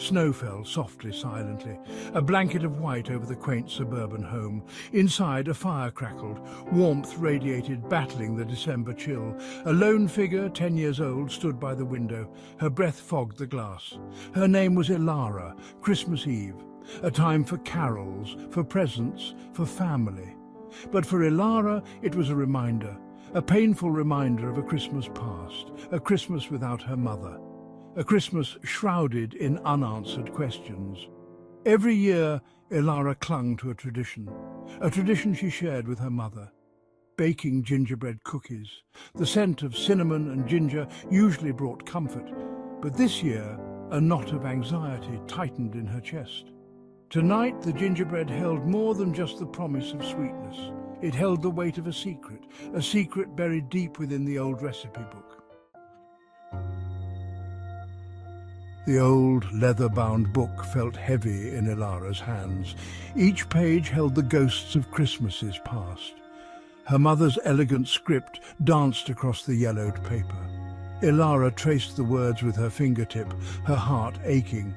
Snow fell softly, silently, a blanket of white over the quaint suburban home. Inside, a fire crackled. Warmth radiated, battling the December chill. A lone figure, 10 years old, stood by the window. Her breath fogged the glass. Her name was Ilara. Christmas Eve. A time for carols, for presents, for family. But for Ilara, it was a reminder. A painful reminder of a Christmas past. A Christmas without her mother. A Christmas shrouded in unanswered questions. Every year, Ilara clung to a tradition she shared with her mother. Baking gingerbread cookies. The scent of cinnamon and ginger usually brought comfort, but this year, a knot of anxiety tightened in her chest. Tonight, the gingerbread held more than just the promise of sweetness. It held the weight of a secret buried deep within the old recipe book. The old leather-bound book felt heavy in Ilara's hands. Each page held the ghosts of Christmases past. Her mother's elegant script danced across the yellowed paper. Ilara traced the words with her fingertip, her heart aching.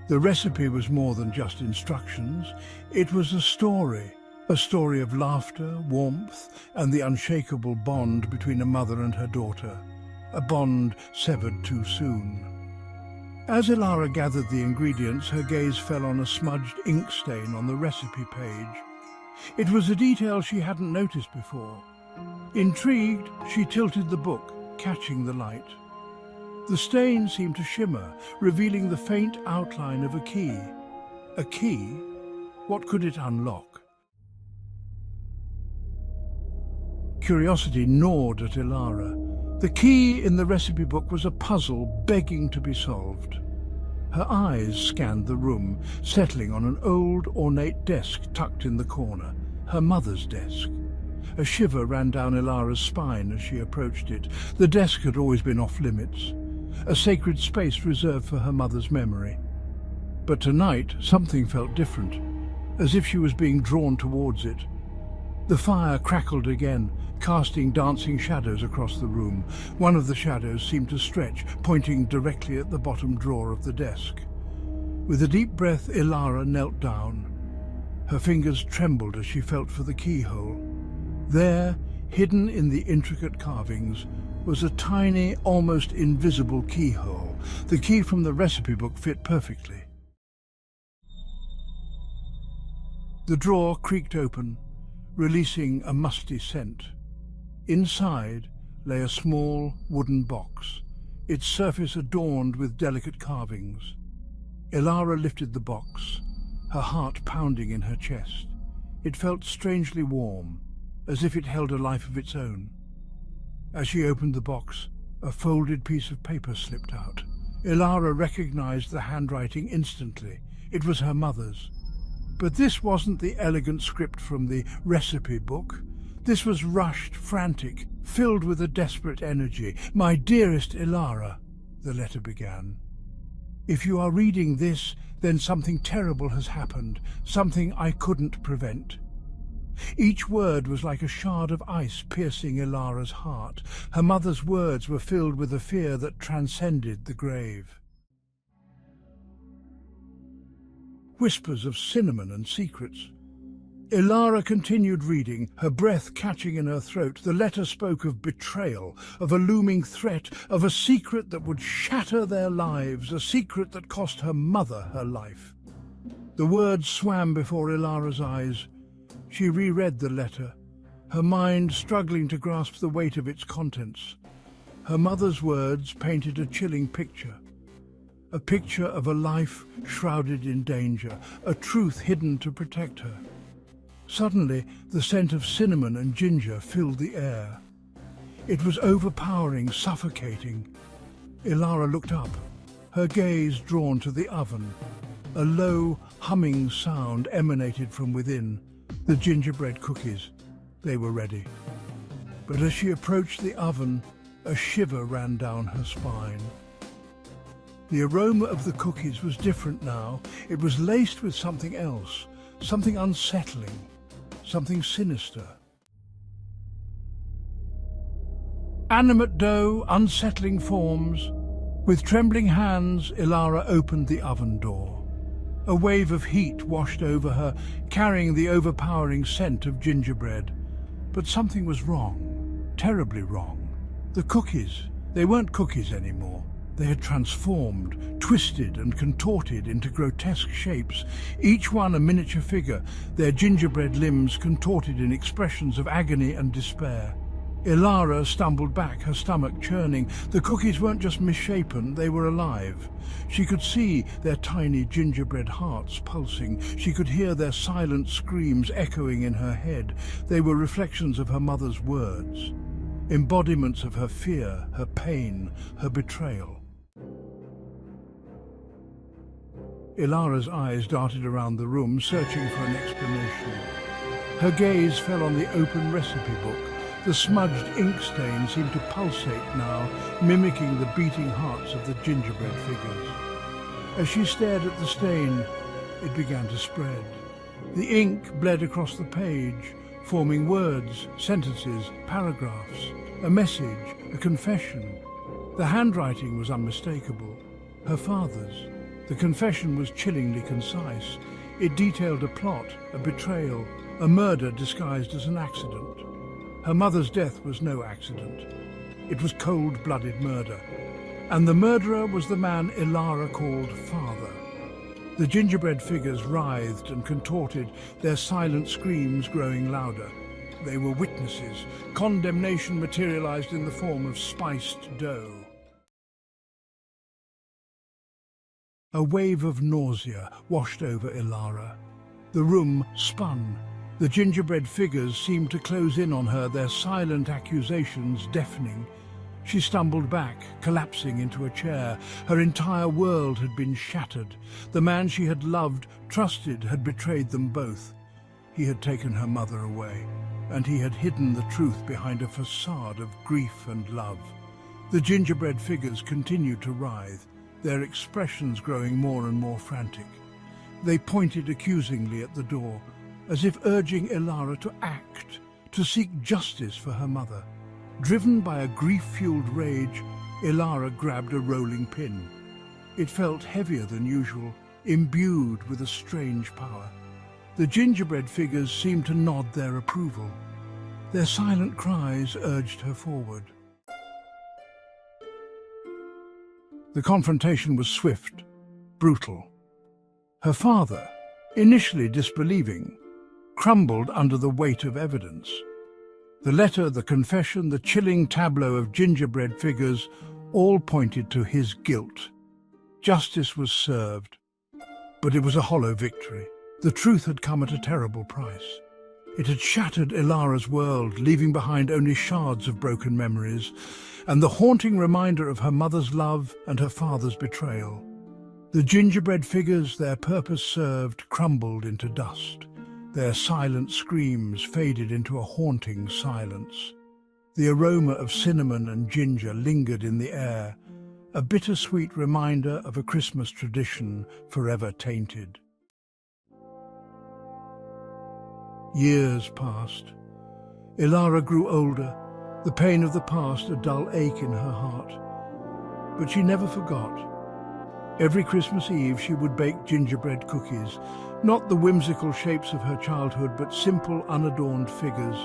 The recipe was more than just instructions. It was a story of laughter, warmth, and the unshakable bond between a mother and her daughter, a bond severed too soon. As Ilara gathered the ingredients, her gaze fell on a smudged ink stain on the recipe page. It was a detail she hadn't noticed before. Intrigued, she tilted the book, catching the light. The stain seemed to shimmer, revealing the faint outline of a key. A key? What could it unlock? Curiosity gnawed at Ilara. The key in the recipe book was a puzzle begging to be solved. Her eyes scanned the room, settling on an old, ornate desk tucked in the corner, her mother's desk. A shiver ran down Ilara's spine as she approached it. The desk had always been off-limits, a sacred space reserved for her mother's memory. But tonight, something felt different, as if she was being drawn towards it. The fire crackled again, casting dancing shadows across the room. One of the shadows seemed to stretch, pointing directly at the bottom drawer of the desk. With a deep breath, Ilara knelt down. Her fingers trembled as she felt for the keyhole. There, hidden in the intricate carvings, was a tiny, almost invisible keyhole. The key from the recipe book fit perfectly. The drawer creaked open, releasing a musty scent. Inside lay a small wooden box, its surface adorned with delicate carvings. Ilara lifted the box, her heart pounding in her chest. It felt strangely warm, as if it held a life of its own. As she opened the box, a folded piece of paper slipped out. Ilara recognized the handwriting instantly. It was her mother's. But this wasn't the elegant script from the recipe book. This was rushed, frantic, filled with a desperate energy. "My dearest Ilara," the letter began. "If you are reading this, then something terrible has happened, something I couldn't prevent." Each word was like a shard of ice piercing Ilara's heart. Her mother's words were filled with a fear that transcended the grave. Whispers of cinnamon and secrets. Ilara continued reading, her breath catching in her throat. The letter spoke of betrayal, of a looming threat, of a secret that would shatter their lives, a secret that cost her mother her life. The words swam before Ilara's eyes. She reread the letter, her mind struggling to grasp the weight of its contents. Her mother's words painted a chilling picture. A picture of a life shrouded in danger, a truth hidden to protect her. Suddenly, the scent of cinnamon and ginger filled the air. It was overpowering, suffocating. Ilara looked up, her gaze drawn to the oven. A low, humming sound emanated from within. The gingerbread cookies. They were ready. But as she approached the oven, a shiver ran down her spine. The aroma of the cookies was different now. It was laced with something else, something unsettling, something sinister. Animate dough, unsettling forms. With trembling hands, Ilara opened the oven door. A wave of heat washed over her, carrying the overpowering scent of gingerbread. But something was wrong, terribly wrong. The cookies, they weren't cookies anymore. They had transformed, twisted and contorted into grotesque shapes, each one a miniature figure, their gingerbread limbs contorted in expressions of agony and despair. Ilara stumbled back, her stomach churning. The cookies weren't just misshapen, they were alive. She could see their tiny gingerbread hearts pulsing. She could hear their silent screams echoing in her head. They were reflections of her mother's words, embodiments of her fear, her pain, her betrayal. Ilara's eyes darted around the room, searching for an explanation. Her gaze fell on the open recipe book. The smudged ink stain seemed to pulsate now, mimicking the beating hearts of the gingerbread figures. As she stared at the stain, it began to spread. The ink bled across the page, forming words, sentences, paragraphs, a message, a confession. The handwriting was unmistakable, her father's. The confession was chillingly concise. It detailed a plot, a betrayal, a murder disguised as an accident. Her mother's death was no accident. It was cold-blooded murder. And the murderer was the man Ilara called Father. The gingerbread figures writhed and contorted, their silent screams growing louder. They were witnesses. Condemnation materialized in the form of spiced dough. A wave of nausea washed over Ilara. The room spun. The gingerbread figures seemed to close in on her, their silent accusations deafening. She stumbled back, collapsing into a chair. Her entire world had been shattered. The man she had loved, trusted, had betrayed them both. He had taken her mother away, and he had hidden the truth behind a facade of grief and love. The gingerbread figures continued to writhe, their expressions growing more and more frantic. They pointed accusingly at the door, as if urging Ilara to act, to seek justice for her mother. Driven by a grief-fueled rage, Ilara grabbed a rolling pin. It felt heavier than usual, imbued with a strange power. The gingerbread figures seemed to nod their approval. Their silent cries urged her forward. The confrontation was swift, brutal. Her father, initially disbelieving, crumbled under the weight of evidence. The letter, the confession, the chilling tableau of gingerbread figures all pointed to his guilt. Justice was served, but it was a hollow victory. The truth had come at a terrible price. It had shattered Ilara's world, leaving behind only shards of broken memories, and the haunting reminder of her mother's love and her father's betrayal. The gingerbread figures, their purpose served, crumbled into dust. Their silent screams faded into a haunting silence. The aroma of cinnamon and ginger lingered in the air, a bittersweet reminder of a Christmas tradition forever tainted. Years passed. Ilara grew older, the pain of the past a dull ache in her heart. But she never forgot. Every Christmas Eve she would bake gingerbread cookies, not the whimsical shapes of her childhood, but simple, unadorned figures,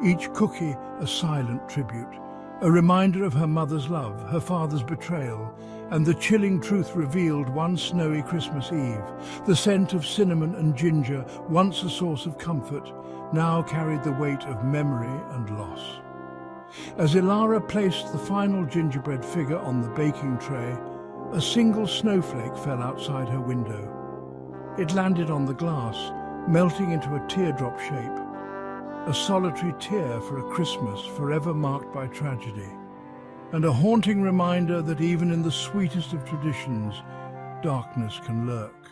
each cookie a silent tribute, a reminder of her mother's love, her father's betrayal, and the chilling truth revealed one snowy Christmas Eve. The scent of cinnamon and ginger, once a source of comfort, now carried the weight of memory and loss. As Ilara placed the final gingerbread figure on the baking tray, a single snowflake fell outside her window. It landed on the glass, melting into a teardrop shape, a solitary tear for a Christmas forever marked by tragedy, and a haunting reminder that even in the sweetest of traditions, darkness can lurk.